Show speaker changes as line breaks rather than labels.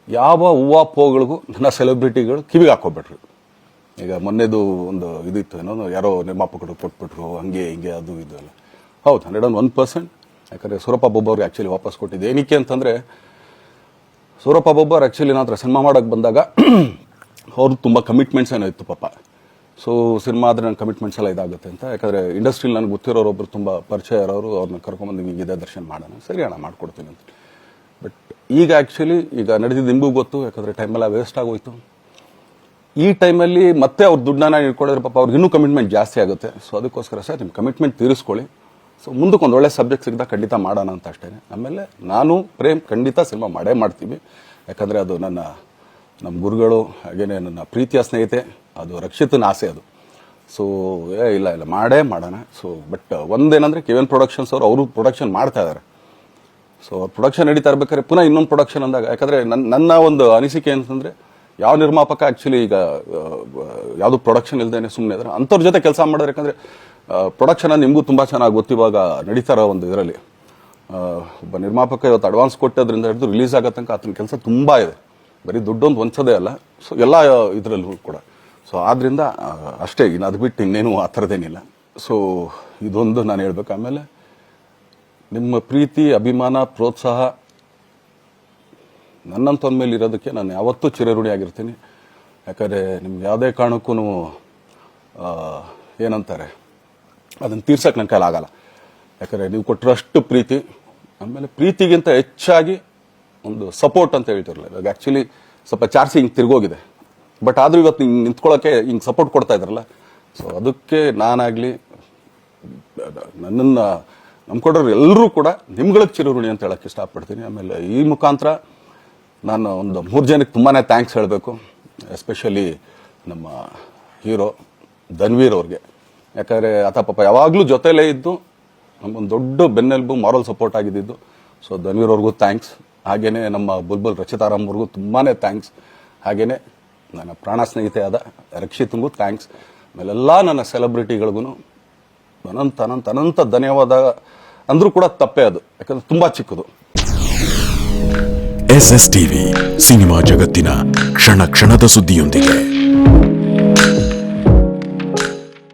ಯಾವ ಹೂವಾಪೋಗಳಿಗೂ ನನ್ನ ಸೆಲೆಬ್ರಿಟಿಗಳು ಕಿವಿಗೆ ಹಾಕೋಬಿಟ್ರು. ಈಗ ಮೊನ್ನೆದು ಒಂದು ಇದಿತ್ತು, ಏನೋ ಯಾರೋ ನಿರ್ಮಾಪಕರು ಕೊಟ್ಬಿಟ್ರು, ಹಂಗೆ ಹಿಂಗೆ ಅದು ಇದು ಎಲ್ಲ. ಹೌದು, 101%. ಯಾಕಂದರೆ ಸೂರಪ್ಪ ಬೊಬ್ಬ ಅವ್ರಿಗೆ ಆ್ಯಕ್ಚುಲಿ ವಾಪಸ್ ಕೊಟ್ಟಿದ್ದೆ. ಏನಕ್ಕೆ ಅಂತಂದರೆ, ಸೂರಪ್ಪ ಬೊಬ್ಬ ಅವ್ರು ಆ್ಯಕ್ಚುಲಿ ನನ್ನ ಸಿನಿಮಾ ಮಾಡೋಕ್ಕೆ ಬಂದಾಗ ಅವ್ರದ್ದು ತುಂಬ ಕಮಿಟ್ಮೆಂಟ್ಸ್ ಏನೋ ಇತ್ತು ಪಾಪ. ಸೊ ಸಿನಿಮಾ ಆದರೆ ನನ್ನ ಕಮಿಟ್ಮೆಂಟ್ಸ್ ಎಲ್ಲ ಇದಾಗುತ್ತೆ ಅಂತ. ಯಾಕಂದರೆ ಇಂಡಸ್ಟ್ರಿಲಿ ನನಗೆ ಗೊತ್ತಿರೋರೊಬ್ಬರು ತುಂಬ ಪರಿಚಯ ಇರೋರು, ಅವ್ರನ್ನ ಕರ್ಕೊಂಬಂದು ಹಿಂಗಿದೆ ದರ್ಶನ ಮಾಡೋಣ, ಸರಿ ಅಣ್ಣ ಮಾಡ್ಕೊಡ್ತೀನಿ ಅಂತ. ಬಟ್ ಈಗ ಆ್ಯಕ್ಚುಲಿ ಈಗ ನಡೆದಿದ್ದು ನಿಮಗೂ ಗೊತ್ತು, ಯಾಕಂದರೆ ಟೈಮೆಲ್ಲ ವೇಸ್ಟ್ ಆಗೋಯ್ತು. ಈ ಟೈಮಲ್ಲಿ ಮತ್ತೆ ಅವ್ರ ದುಡ್ಡನ್ನ ಇಟ್ಕೊಂಡಿದ್ರೆ ಪಾಪ ಅವ್ರಿಗೆ ಇನ್ನೂ ಕಮಿಟ್ಮೆಂಟ್ ಜಾಸ್ತಿ ಆಗುತ್ತೆ. ಸೊ ಅದಕ್ಕೋಸ್ಕರ ಸರ್ ನಿಮ್ಮ ಕಮಿಟ್ಮೆಂಟ್ ತೀರಿಸ್ಕೊಳ್ಳಿ. ಸೊ ಮುಂದಕ್ಕೆ ಒಂದು ಒಳ್ಳೆ ಸಬ್ಜೆಕ್ಟ್ ಸಿಗ್ದಾಗ ಖಂಡಿತ ಮಾಡೋಣ ಅಂತ ಅಷ್ಟೇ. ಆಮೇಲೆ ನಾನು ಪ್ರೇಮ್ ಖಂಡಿತ ಸಿನಿಮಾ ಮಾಡೇ ಮಾಡ್ತೀವಿ. ಯಾಕಂದರೆ ಅದು ನಮ್ಮ ಗುರುಗಳು, ಹಾಗೇನೆ ನನ್ನ ಪ್ರೀತಿಯ ಸ್ನೇಹಿತೆ, ಅದು ರಕ್ಷಿತನ ಆಸೆ ಅದು. ಸೊ ಇಲ್ಲ ಮಾಡೇ ಮಾಡೋಣ. ಸೊ ಬಟ್ ಒಂದೇನಂದರೆ KVN ಪ್ರೊಡಕ್ಷನ್ಸ್ ಅವರು ಪ್ರೊಡಕ್ಷನ್ ಮಾಡ್ತಾ ಇದ್ದಾರೆ. ಸೊ ಅವ್ರ ಪ್ರೊಡಕ್ಷನ್ ನಡೀತಾ ಇರ್ಬೇಕಾದ್ರೆ ಪುನಃ ಇನ್ನೊಂದು ಪ್ರೊಡಕ್ಷನ್ ಅಂದಾಗ, ಯಾಕಂದರೆ ನನ್ನ ಒಂದು ಅನಿಸಿಕೆ ಅಂತಂದರೆ, ಯಾವ ನಿರ್ಮಾಪಕ ಆ್ಯಕ್ಚುಲಿ ಈಗ ಯಾವುದು ಪ್ರೊಡಕ್ಷನ್ ಇಲ್ಲದೇನೆ ಸುಮ್ಮನೆ ಇದ್ದಾರೆ ಅಂಥವ್ರ ಜೊತೆ ಕೆಲಸ ಮಾಡಿದ್ರೆ. ಯಾಕಂದರೆ ಪ್ರೊಡಕ್ಷನ್ ನಿಮಗೂ ತುಂಬ ಚೆನ್ನಾಗಿ ಗೊತ್ತಿವಾಗ ನಡೀತಾ ಇರೋ ಒಂದು ಇದರಲ್ಲಿ ಒಬ್ಬ ನಿರ್ಮಾಪಕ ಇವತ್ತು ಅಡ್ವಾನ್ಸ್ ಕೊಟ್ಟೋದ್ರಿಂದ ಹಿಡಿದು ರಿಲೀಸ್ ಆಗೋ ತನಕ ಆತನ ಕೆಲಸ ತುಂಬ ಇದೆ. ಬರೀ ದುಡ್ಡೊಂದು ಹೊಂಚೋದೇ ಅಲ್ಲ, ಸೊ ಎಲ್ಲ ಇದರಲ್ಲೂ ಕೂಡ. ಸೊ ಆದ್ದರಿಂದ ಅಷ್ಟೇ, ಇನ್ನು ಅದು ಬಿಟ್ಟು ಇನ್ನೇನು ಆ ಥರದ್ದೇನಿಲ್ಲ. ಸೊ ಇದೊಂದು ನಾನು ಹೇಳ್ಬೇಕು. ಆಮೇಲೆ ನಿಮ್ಮ ಪ್ರೀತಿ, ಅಭಿಮಾನ, ಪ್ರೋತ್ಸಾಹ ನನ್ನಂತೊಂದ ಮೇಲೆ ಇರೋದಕ್ಕೆ ನಾನು ಯಾವತ್ತೂ ಚಿರಋಣಿಯಾಗಿರ್ತೀನಿ. ಯಾಕಂದರೆ ನಿಮ್ಗೆ ಯಾವುದೇ ಕಾರಣಕ್ಕೂ ಏನಂತಾರೆ ಅದನ್ನು ತೀರ್ಸೋಕ್ಕೆ ನನ್ನ ಕೈಲಾಗಲ್ಲ. ಯಾಕಂದರೆ ನೀವು ಕೊಟ್ಟರಷ್ಟು ಪ್ರೀತಿ, ಆಮೇಲೆ ಪ್ರೀತಿಗಿಂತ ಹೆಚ್ಚಾಗಿ ಒಂದು ಸಪೋರ್ಟ್ ಅಂತ ಹೇಳ್ತಿರಲಿಲ್ಲ. ಇವಾಗ ಆ್ಯಕ್ಚುಲಿ ಸ್ವಲ್ಪ ಚಾರ್ಜಿ ಹಿಂಗೆ ತಿರ್ಗೋಗಿದೆ. ಬಟ್ ಆದರೂ ಇವತ್ತು ಹಿಂಗೆ ನಿಂತ್ಕೊಳ್ಳೋಕ್ಕೆ ಹಿಂಗೆ ಸಪೋರ್ಟ್ ಕೊಡ್ತಾ ಇದ್ದಾರಲ್ಲ, ಸೊ ಅದಕ್ಕೆ ನಾನಾಗಲಿ ನನ್ನನ್ನು ನಂಬ್ಕೊಡೋರು ಎಲ್ಲರೂ ಕೂಡ ನಿಮ್ಗಳಿಗೆ ಚಿರಋಣಿ ಅಂತ ಹೇಳೋಕ್ಕೆ ಇಷ್ಟಪಡ್ತೀನಿ. ಆಮೇಲೆ ಈ ಮುಖಾಂತರ ನಾನು ಒಂದು 3 ಜನಕ್ಕೆ ತುಂಬಾ ಥ್ಯಾಂಕ್ಸ್ ಹೇಳಬೇಕು. ಎಸ್ಪೆಷಲಿ ನಮ್ಮ ಹೀರೋ ಧನ್ವೀರ್ ಅವ್ರಿಗೆ. ಯಾಕಂದರೆ ಆತ ಪಾಪ ಯಾವಾಗಲೂ ಜೊತೆಲೇ ಇದ್ದು ನಮಗೊಂದು ದೊಡ್ಡ ಬೆನ್ನೆಲುಬು, ಮಾರಲ್ ಸಪೋರ್ಟ್ ಆಗಿದ್ದು. ಸೊ ಧನ್ವೀರ್ ಅವ್ರಿಗೂ ಥ್ಯಾಂಕ್ಸ್. ಹಾಗೆಯೇ ನಮ್ಮ ಬುಲ್ಬುಲ್ ರಚಿತಾರಾಮ್ ಅವ್ರಿಗೂ ತುಂಬಾ ಥ್ಯಾಂಕ್ಸ್. ಹಾಗೆಯೇ ನನ್ನ ಪ್ರಾಣ ಸ್ನೇಹಿತೆ ಆದ ರಕ್ಷಿತ್ಗೂ ಥ್ಯಾಂಕ್ಸ್. ಆಮೇಲೆಲ್ಲ ನನ್ನ ಸೆಲೆಬ್ರಿಟಿಗಳಿಗೂ ಅನಂತ ಧನ್ಯವಾದ ಅಂದರೂ ಕೂಡ ತಪ್ಪೇ ಅದು, ಯಾಕಂದರೆ ತುಂಬ ಚಿಕ್ಕದು.
SSTV ಸಿನಿಮಾ ಜಗತ್ತಿನ ಕ್ಷಣ ಕ್ಷಣದ ಸುದ್ದಿಯೊಂದಿಗೆ.